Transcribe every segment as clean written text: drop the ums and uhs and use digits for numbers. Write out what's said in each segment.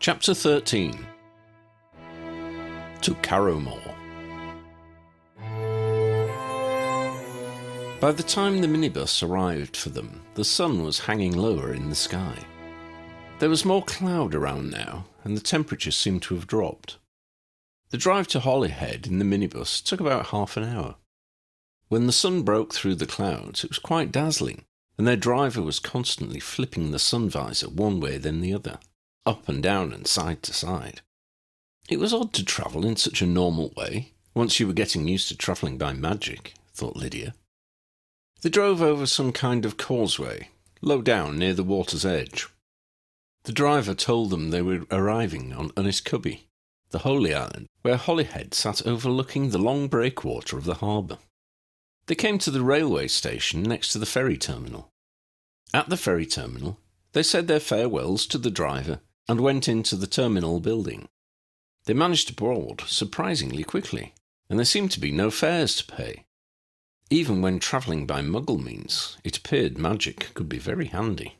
Chapter 13. To Carrowmore. By the time the minibus arrived for them, the sun was hanging lower in the sky. There was more cloud around now, and the temperature seemed to have dropped. The drive to Holyhead in the minibus took about half an hour. When the sun broke through the clouds, it was quite dazzling, and their driver was constantly flipping the sun visor one way then the other, up and down and side to side. It was odd to travel in such a normal way, once you were getting used to travelling by magic, thought Lydia. They drove over some kind of causeway, low down near the water's edge. The driver told them they were arriving on Enniscubby, the holy island, where Holyhead sat overlooking the long breakwater of the harbour. They came to the railway station next to the ferry terminal. At the ferry terminal, they said their farewells to the driver and went into the terminal building. They managed to board surprisingly quickly, and there seemed to be no fares to pay. Even when travelling by Muggle means, it appeared magic could be very handy.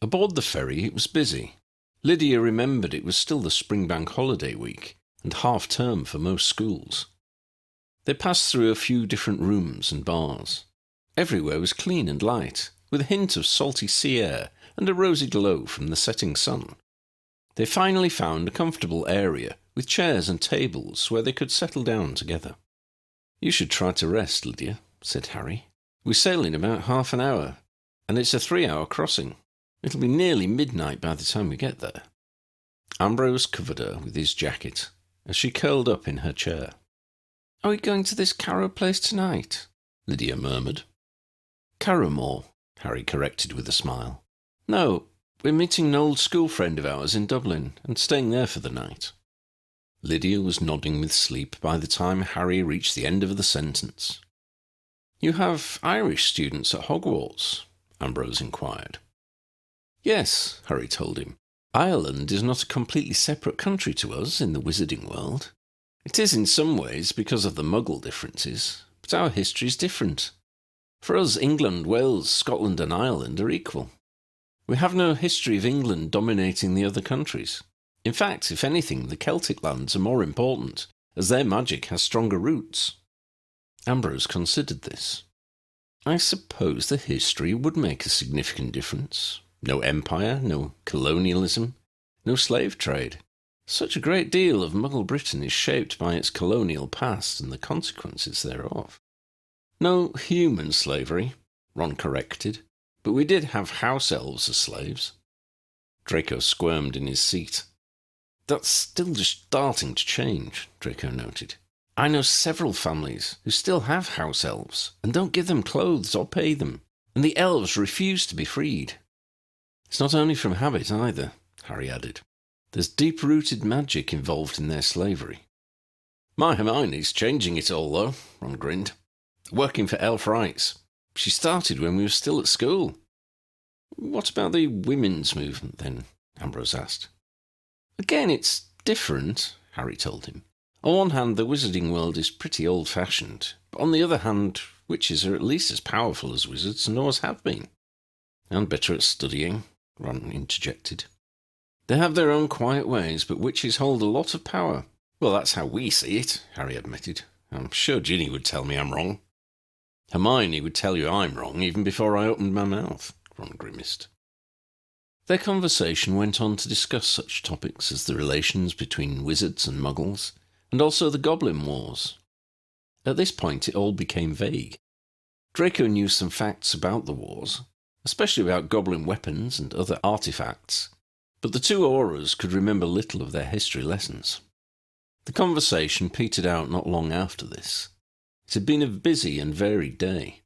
Aboard the ferry it was busy. Lydia remembered it was still the spring bank holiday week, and half-term for most schools. They passed through a few different rooms and bars. Everywhere was clean and light, with a hint of salty sea air and a rosy glow from the setting sun. They finally found a comfortable area with chairs and tables where they could settle down together. "You should try to rest, Lydia," said Harry. "We sail in about half an hour, and it's a 3-hour crossing. It'll be nearly midnight by the time we get there." Ambrose covered her with his jacket as she curled up in her chair. "Are we going to this Carrow place tonight?" Lydia murmured. "Carrowmore," Harry corrected with a smile. "No, we're meeting an old school friend of ours in Dublin and staying there for the night." Lydia was nodding with sleep by the time Harry reached the end of the sentence. "You have Irish students at Hogwarts?" Ambrose inquired. "Yes," Harry told him. "Ireland is not a completely separate country to us in the wizarding world. It is in some ways because of the Muggle differences, but our history is different. For us, England, Wales, Scotland and Ireland are equal. We have no history of England dominating the other countries. In fact, if anything, the Celtic lands are more important, as their magic has stronger roots." Ambrose considered this. "I suppose the history would make a significant difference. No empire, no colonialism, no slave trade. Such a great deal of Muggle Britain is shaped by its colonial past and the consequences thereof." "No human slavery," Ron corrected, "but we did have house elves as slaves." Draco squirmed in his seat. "That's still just starting to change," Draco noted. "I know several families who still have house elves and don't give them clothes or pay them, and the elves refuse to be freed. It's not only from habit either," Harry added. "There's deep-rooted magic involved in their slavery." "My Hermione's changing it all, though," Ron grinned. "Working for elf rights. She started when we were still at school." "What about the women's movement, then?" Ambrose asked. "Again, it's different," Harry told him. "On one hand, the wizarding world is pretty old-fashioned, but on the other hand, witches are at least as powerful as wizards and always have been." "And better at studying," Ron interjected. "They have their own quiet ways, but witches hold a lot of power." "Well, that's how we see it," Harry admitted. "I'm sure Ginny would tell me I'm wrong." "Hermione would tell you I'm wrong even before I opened my mouth," Ron grimaced. Their conversation went on to discuss such topics as the relations between wizards and muggles, and also the Goblin Wars. At this point it all became vague. Draco knew some facts about the wars, especially about goblin weapons and other artifacts, but the two Auras could remember little of their history lessons. The conversation petered out not long after this. It had been a busy and varied day.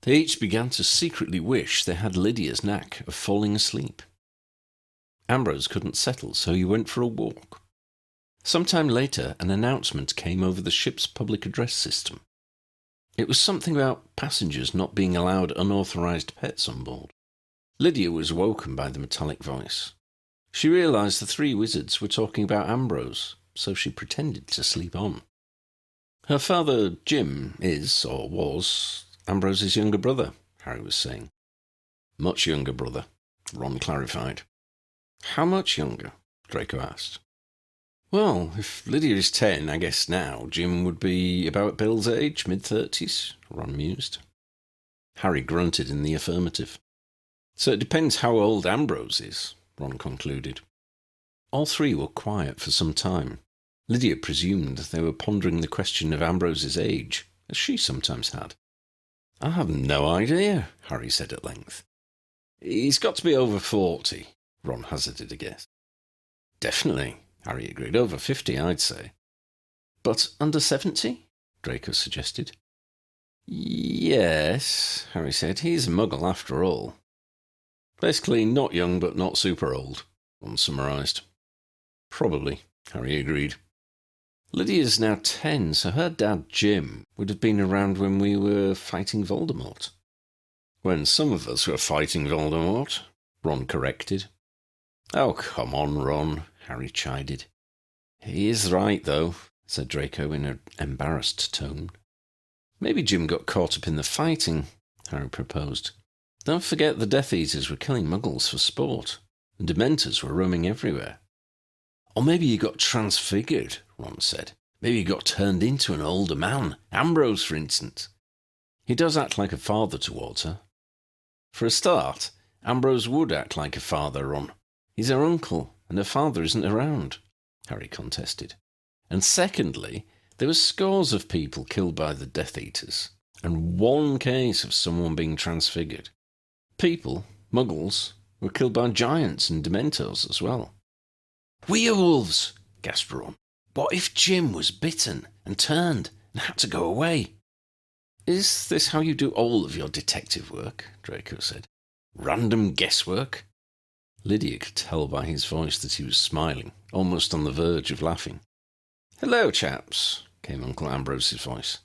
They each began to secretly wish they had Lydia's knack of falling asleep. Ambrose couldn't settle, so he went for a walk. Sometime later, an announcement came over the ship's public address system. It was something about passengers not being allowed unauthorized pets on board. Lydia was woken by the metallic voice. She realized the three wizards were talking about Ambrose, so she pretended to sleep on. "Her father, Jim, is, or was, Ambrose's younger brother," Harry was saying. "Much younger brother," Ron clarified. "How much younger?" Draco asked. Well, if Lydia is 10, I guess now Jim would be about Bill's age, mid-30s, Ron mused. Harry grunted in the affirmative. So it depends how old Ambrose is, Ron concluded. All three were quiet for some time. Lydia presumed they were pondering the question of Ambrose's age, as she sometimes had. I have no idea, Harry said at length. He's got to be over 40, Ron hazarded a guess. Definitely, Harry agreed. Over 50, I'd say. But under 70? Draco suggested. Yes, Harry said. He's a muggle after all. Basically not young but not super old, Ron summarised. Probably, Harry agreed. Lydia's now 10, so her dad, Jim, would have been around when we were fighting Voldemort. When some of us were fighting Voldemort, Ron corrected. Oh, come on, Ron, Harry chided. He is right, though, said Draco in an embarrassed tone. Maybe Jim got caught up in the fighting, Harry proposed. Don't forget the Death Eaters were killing muggles for sport, and Dementors were roaming everywhere. Or maybe he got transfigured, Ron said. Maybe he got turned into an older man, Ambrose, for instance. He does act like a father towards her. For a start, Ambrose would act like a father, Ron. He's her uncle, and her father isn't around, Harry contested. And secondly, there were scores of people killed by the Death Eaters, and one case of someone being transfigured. People, muggles, were killed by giants and Dementors as well. Werewolves, gasped Ron. What if Jim was bitten and turned and had to go away? Is this how you do all of your detective work? Draco said. Random guesswork? Lydia could tell by his voice that he was smiling, almost on the verge of laughing. Hello, chaps, came Uncle Ambrose's voice.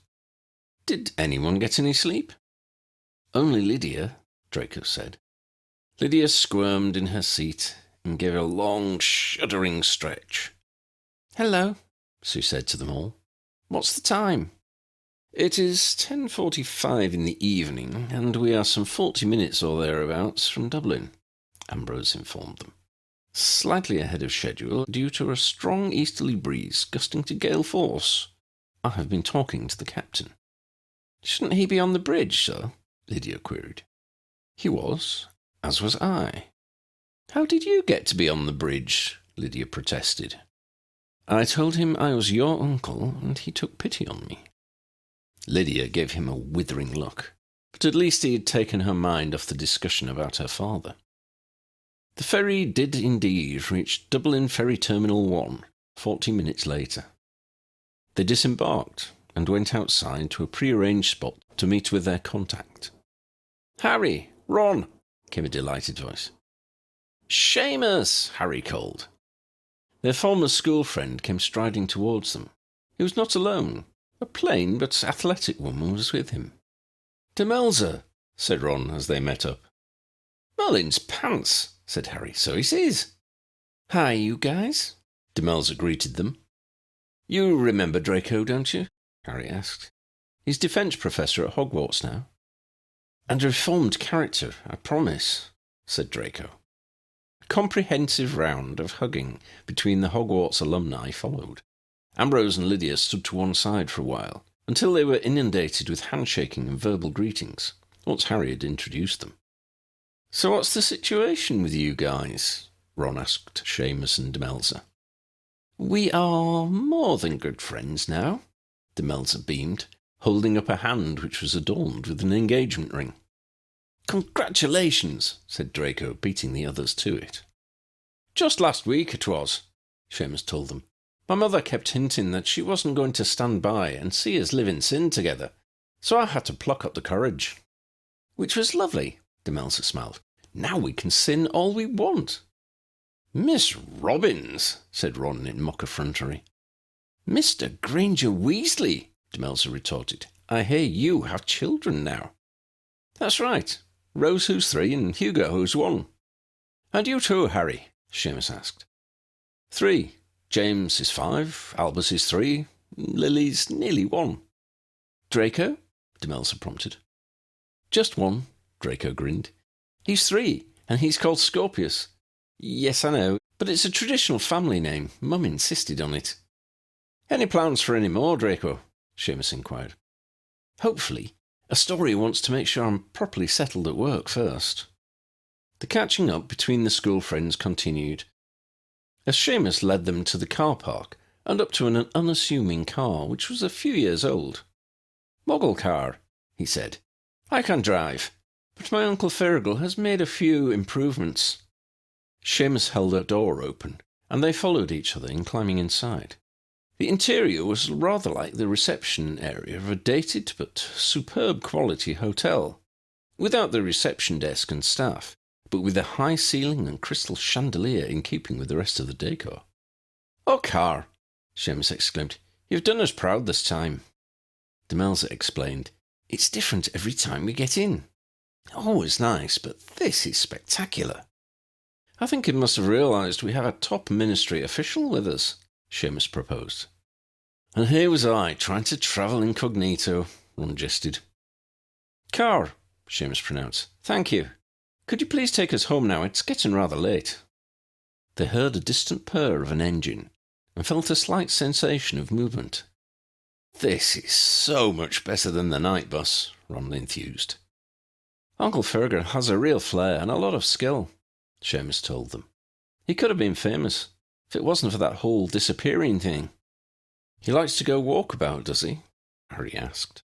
Did anyone get any sleep? Only Lydia, Draco said. Lydia squirmed in her seat and gave a long, shuddering stretch. Hello, Sue said to them all. What's the time? It is 10:45 in the evening, and we are some 40 minutes or thereabouts from Dublin, Ambrose informed them. Slightly ahead of schedule due to a strong easterly breeze gusting to gale force. I have been talking to the captain. Shouldn't he be on the bridge, sir? Lydia queried. He was, as was I. How did you get to be on the bridge? Lydia protested. I told him I was your uncle, and he took pity on me. Lydia gave him a withering look, but at least he had taken her mind off the discussion about her father. The ferry did indeed reach Dublin Ferry Terminal 1, 40 minutes later. They disembarked and went outside to a prearranged spot to meet with their contact. Harry! Ron! Came a delighted voice. Seamus! Harry called. Their former school friend came striding towards them. He was not alone. A plain but athletic woman was with him. Demelza, said Ron as they met up. Merlin's pants, said Harry. So he says. Hi, you guys, Demelza greeted them. You remember Draco, don't you? Harry asked. He's defence professor at Hogwarts now. And a reformed character, I promise, said Draco. A comprehensive round of hugging between the Hogwarts alumni followed. Ambrose and Lydia stood to one side for a while, until they were inundated with handshaking and verbal greetings, once Harry had introduced them. So what's the situation with you guys? Ron asked Seamus and Demelza. We are more than good friends now, Demelza beamed, holding up a hand which was adorned with an engagement ring. Congratulations, said Draco, beating the others to it. Just last week it was, Seamus told them. My mother kept hinting that she wasn't going to stand by and see us live in sin together, so I had to pluck up the courage. Which was lovely, Demelza smiled. Now we can sin all we want. Miss Robbins, said Ron in mock effrontery. Mr. Granger Weasley, Demelza retorted. I hear you have children now. That's right. Rose, who's 3, and Hugo, who's 1. And you too, Harry, Seamus asked. 3. James is 5, Albus is 3, Lily's nearly 1. Draco? Demelza prompted. Just 1, Draco grinned. He's 3, and he's called Scorpius. Yes, I know, But it's a traditional family name. Mum insisted on it. Any plans for any more, Draco? Seamus inquired. Hopefully. A story wants to make sure I'm properly settled at work first. The catching up between the school friends continued, as Seamus led them to the car park and up to an unassuming car which was a few years old. Mogul car, he said. I can drive, but my Uncle Fergal has made a few improvements. Seamus held a door open, and they followed each other in climbing inside. The interior was rather like the reception area of a dated but superb quality hotel, without the reception desk and staff, but with a high ceiling and crystal chandelier in keeping with the rest of the decor. "Oh, Carr," Seamus exclaimed, "you've done us proud this time." Demelza explained, "It's different every time we get in. Always nice, but this is spectacular." "I think he must have realised we have a top ministry official with us," Seamus proposed. "And here was I, trying to travel incognito," Ron jested. "Carr," Seamus pronounced, "thank you. Could you please take us home now? It's getting rather late." They heard a distant purr of an engine and felt a slight sensation of movement. "This is so much better than the night bus," Ron enthused. "Uncle Fergal has a real flair and a lot of skill," Seamus told them. "He could have been famous if it wasn't for that whole disappearing thing." "He likes to go walkabout, does he?" Harry asked.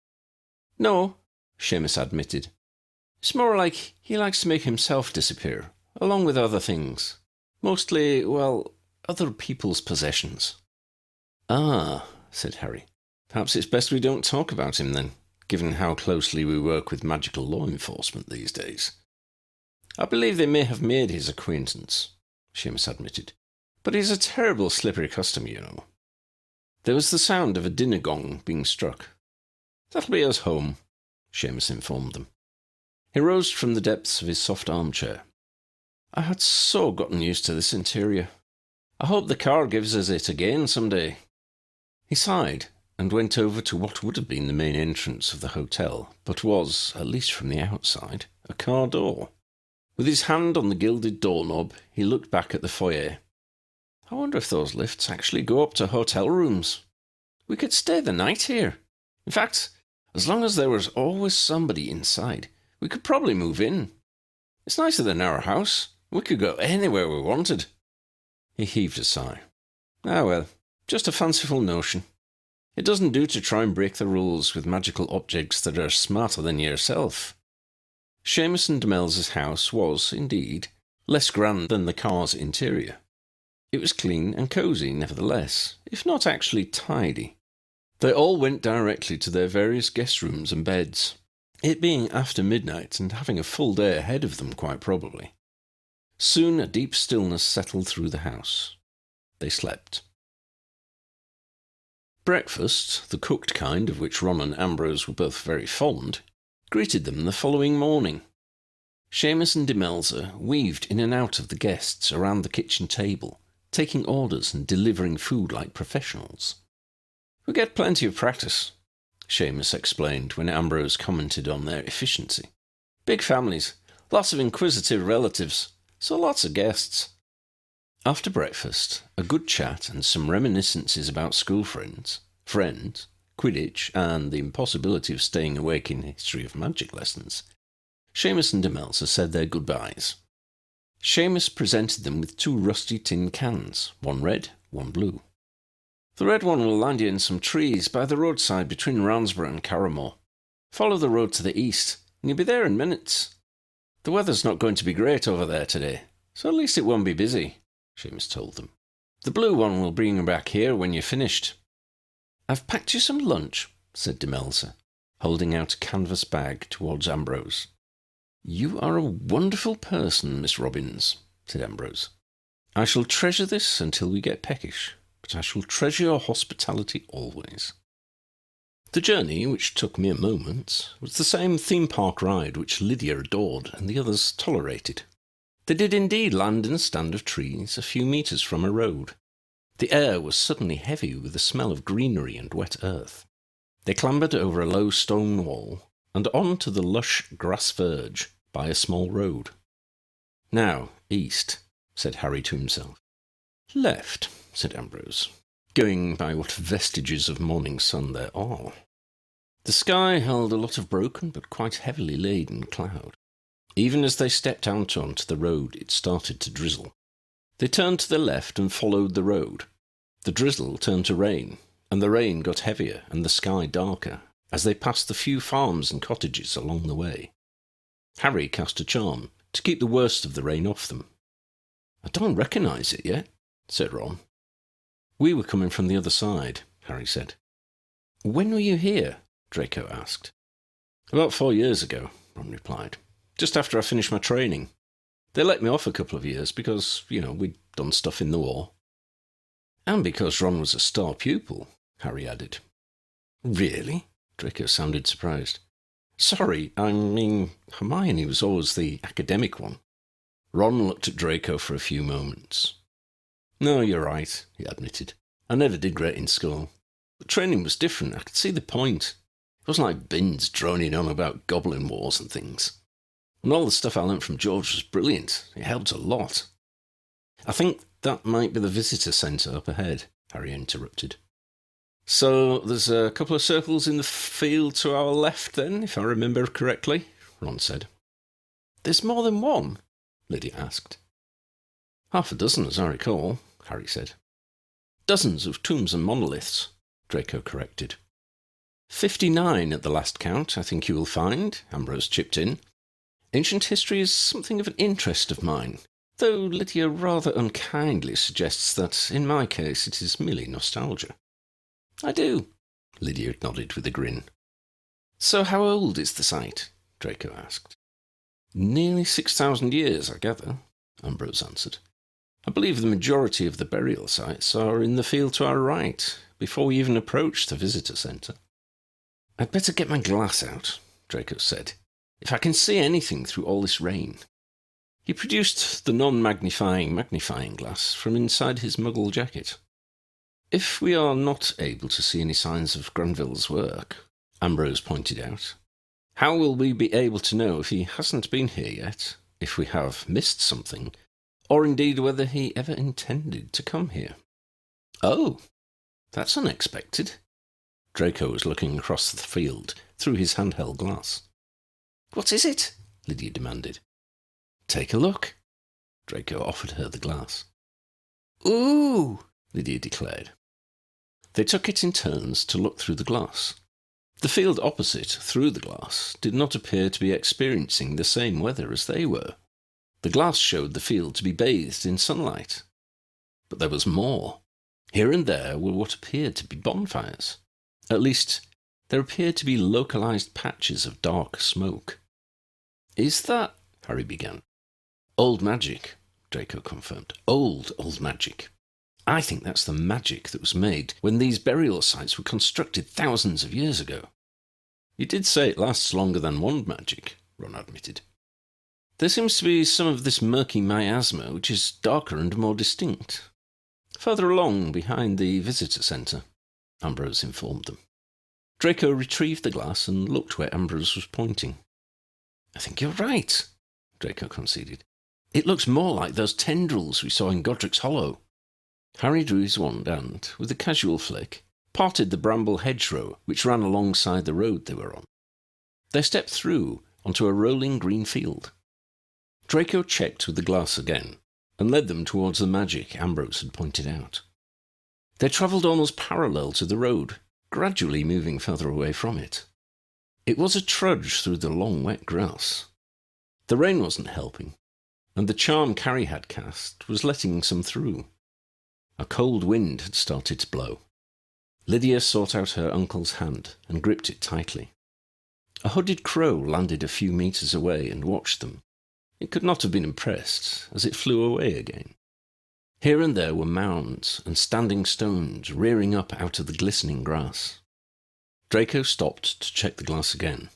"No," Seamus admitted. "It's more like he likes to make himself disappear, along with other things. Mostly, well, other people's possessions." "Ah," said Harry. "Perhaps it's best we don't talk about him then, given how closely we work with magical law enforcement these days." "I believe they may have made his acquaintance," Seamus admitted. "But he's a terrible slippery customer, you know." There was the sound of a dinner gong being struck. "That'll be us home," Seamus informed them. He rose from the depths of his soft armchair. "I had so gotten used to this interior. I hope the car gives us it again some day." He sighed and went over to what would have been the main entrance of the hotel, but was, at least from the outside, a car door. With his hand on the gilded doorknob, he looked back at the foyer. "I wonder if those lifts actually go up to hotel rooms. We could stay the night here. In fact, as long as there was always somebody inside, we could probably move in. It's nicer than our house. We could go anywhere we wanted." He heaved a sigh. "Ah well, just a fanciful notion. It doesn't do to try and break the rules with magical objects that are smarter than yourself." Seamus and Demelza's house was, indeed, less grand than the car's interior. It was clean and cosy, nevertheless, if not actually tidy. They all went directly to their various guest rooms and beds, it being after midnight and having a full day ahead of them, quite probably. Soon a deep stillness settled through the house. They slept. Breakfast, the cooked kind of which Ron and Ambrose were both very fond, greeted them the following morning. Seamus and Demelza weaved in and out of the guests around the kitchen table, taking orders and delivering food like professionals. "We get plenty of practice," Seamus explained when Ambrose commented on their efficiency. "Big families, lots of inquisitive relatives, so lots of guests." After breakfast, a good chat and some reminiscences about school friends, Quidditch, and the impossibility of staying awake in history of magic lessons, Seamus and Demelza said their goodbyes. Seamus presented them with 2 rusty tin cans, one red, one blue. "The red one will land you in some trees by the roadside between Ransborough and Carrowmore. Follow the road to the east, and you'll be there in minutes. The weather's not going to be great over there today, so at least it won't be busy," Seamus told them. "The blue one will bring you back here when you're finished." "I've packed you some lunch," said Demelza, holding out a canvas bag towards Ambrose. "You are a wonderful person, Miss Robbins," said Ambrose. "I shall treasure this until we get peckish, but I shall treasure your hospitality always." The journey, which took mere moments, was the same theme park ride which Lydia adored and the others tolerated. They did indeed land in a stand of trees a few metres from a road. The air was suddenly heavy with the smell of greenery and wet earth. They clambered over a low stone wall and on to the lush grass verge by a small road. "Now, east," said Harry to himself. Left, said Ambrose, going by what vestiges of morning sun there are. The sky held a lot of broken but quite heavily laden cloud. Even as they stepped out onto the road, it started to drizzle. They turned to the left and followed the road. The drizzle turned to rain, and the rain got heavier and the sky darker as they passed the few farms and cottages along the way. Harry cast a charm to keep the worst of the rain off them. "I don't recognise it yet," said Ron. "We were coming from the other side," Harry said. "When were you here?" Draco asked. "About 4 years ago," Ron replied. "Just after I finished my training. They let me off a couple of years because, we'd done stuff in the war." "And because Ron was a star pupil," Harry added. "Really?" Draco sounded surprised. "Sorry, I mean, Hermione was always the academic one." Ron looked at Draco for a few moments. "No, you're right," he admitted. "I never did great in school. But training was different. I could see the point. It wasn't like Binns droning on about goblin wars and things. And all the stuff I learnt from George was brilliant. It helped a lot." "I think that might be the visitor centre up ahead," Harry interrupted. "So there's a couple of circles in the field to our left then, if I remember correctly," Ron said. "There's more than one?" Lydia asked. "Half a dozen, as I recall," Harry said. "Dozens of tombs and monoliths," Draco corrected. 59 at the last count, I think you will find," Ambrose chipped in. "Ancient history is something of an interest of mine, though Lydia rather unkindly suggests that, in my case, it is merely nostalgia." "I do," Lydia nodded with a grin. "So how old is the site?" Draco asked. "Nearly 6,000 years, I gather," Ambrose answered. "I believe the majority of the burial sites are in the field to our right, before we even approach the visitor centre." "I'd better get my glass out," Draco said, "if I can see anything through all this rain." He produced the non-magnifying magnifying glass from inside his muggle jacket. "If we are not able to see any signs of Granville's work," Ambrose pointed out, "how will we be able to know if he hasn't been here yet, if we have missed something, or indeed whether he ever intended to come here?" "Oh, that's unexpected." Draco was looking across the field through his handheld glass. "What is it?" Lydia demanded. "Take a look." Draco offered her the glass. "Ooh!" Lydia declared. They took it in turns to look through the glass. The field opposite, through the glass, did not appear to be experiencing the same weather as they were. The glass showed the field to be bathed in sunlight. But there was more. Here and there were what appeared to be bonfires. At least, there appeared to be localized patches of dark smoke. "Is that—" Harry began. "Old magic," Draco confirmed. Old magic. I think that's the magic that was made when these burial sites were constructed thousands of years ago." "You did say it lasts longer than wand magic," Ron admitted. "There seems to be some of this murky miasma which is darker and more distinct. Further along, behind the visitor centre," Ambrose informed them. Draco retrieved the glass and looked where Ambrose was pointing. "I think you're right," Draco conceded. "It looks more like those tendrils we saw in Godric's Hollow." Harry drew his wand and, with a casual flick, parted the bramble hedgerow which ran alongside the road they were on. They stepped through onto a rolling green field. Draco checked with the glass again and led them towards the magic Ambrose had pointed out. They travelled almost parallel to the road, gradually moving further away from it. It was a trudge through the long wet grass. The rain wasn't helping, and the charm Carrie had cast was letting some through. A cold wind had started to blow. Lydia sought out her uncle's hand and gripped it tightly. A hooded crow landed a few metres away and watched them. It could not have been impressed, as it flew away again. Here and there were mounds and standing stones rearing up out of the glistening grass. Draco stopped to check the glass again.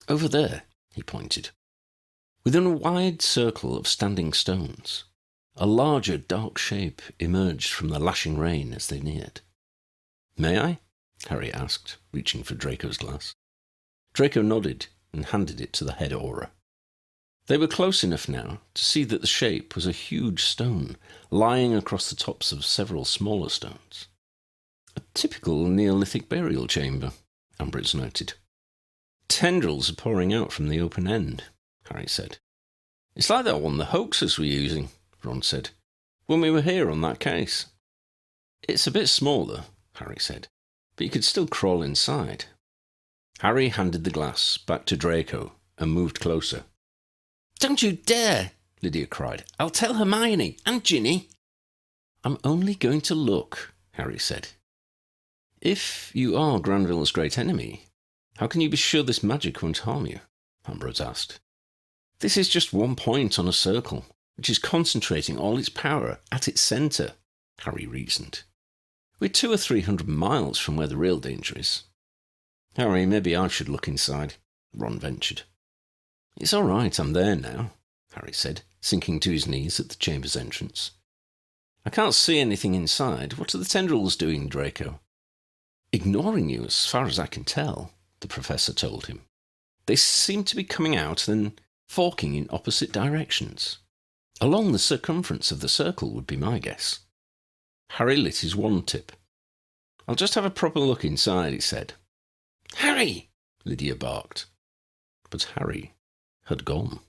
"Over there," he pointed. Within a wide circle of standing stones, a larger dark shape emerged from the lashing rain as they neared. "May I?" Harry asked, reaching for Draco's glass. Draco nodded and handed it to the head aura. They were close enough now to see that the shape was a huge stone lying across the tops of several smaller stones. A typical Neolithic burial chamber, Ambrose noted. Tendrils are pouring out from the open end, Harry said. It's like that one the hoaxers were using, Ron said, when we were here on that case. It's a bit smaller, Harry said, but you could still crawl inside. Harry handed the glass back to Draco and moved closer. Don't you dare, Lydia cried. I'll tell Hermione and Ginny. I'm only going to look, Harry said. If you are Granville's great enemy, how can you be sure this magic won't harm you? Ambrose asked. This is just one point on a circle, which is concentrating all its power at its centre, Harry reasoned. We're 200 or 300 miles from where the real danger is. Harry, maybe I should look inside, Ron ventured. It's all right, I'm there now, Harry said, sinking to his knees at the chamber's entrance. I can't see anything inside. What are the tendrils doing, Draco? Ignoring you, as far as I can tell, the professor told him. They seem to be coming out and forking in opposite directions. Along the circumference of the circle would be my guess. Harry lit his wand tip. I'll just have a proper look inside, he said. Harry! Lydia barked. But Harry had gone.